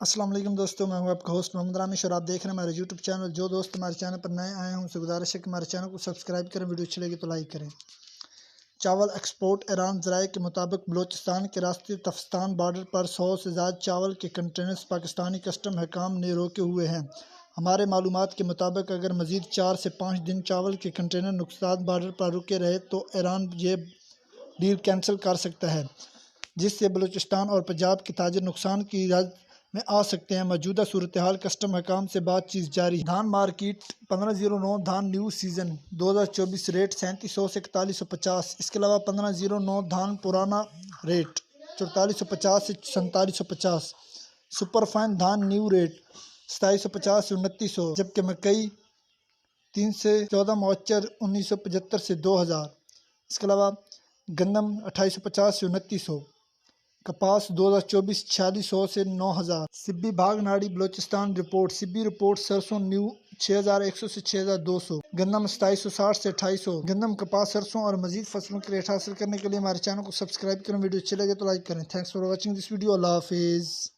السلام علیکم دوستوں، میں ہوں آپ کا ہوسٹ محمد رامش اور آپ دیکھ رہے ہیں ہمارے یوٹیوب چینل۔ جو دوست ہمارے چینل پر نئے آئے ہیں ان سے گزارش ہے کہ ہمارے چینل کو سبسکرائب کریں، ویڈیو اچھی لگے تو لائک کریں۔ چاول ایکسپورٹ ایران ذرائع کے مطابق بلوچستان کے راستے تفستان بارڈر پر 100 سے زائد چاول کے کنٹینرز پاکستانی کسٹم حکام نے روکے ہوئے ہیں۔ ہمارے معلومات کے مطابق اگر مزید 4 سے 5 دن چاول کے کنٹینر نقصان بارڈر پر رکے رہے تو ایران یہ ڈیل کینسل کر سکتا ہے، جس سے بلوچستان اور پنجاب کے تاجر نقصان کی رد میں آ سکتے ہیں۔ موجودہ صورتحال کسٹم حکام سے بات چیت جاری ہے۔ دھان مارکیٹ 1509 دھان نیو سیزن 2024 ریٹ 3700 سے 4150۔ اس کے علاوہ 1509 دھان پرانا ریٹ 4450 سے 4750۔ سپر فائن دھان نیو ریٹ 2750 سے 2900، جبکہ مکئی 3 سے 14 موچر 1975 سے 2000۔ اس کے علاوہ گندم 2850 سے 2900۔ کپاس 2024 4600 سے 9000۔ سبی بھاگ ناڑی بلوچستان رپورٹ۔ سبی رپورٹ سرسوں نیو 6100 سے 6200۔ گندم 2760 سے 2800۔ گندم، کپاس، سرسوں اور مزید فصلوں کے ریٹ حاصل کرنے کے لیے ہمارے چینل کو سبسکرائب کریں، ویڈیو اچھے لگے تو لائک کریں۔ Thanks for watching this video. اللہ حافظ۔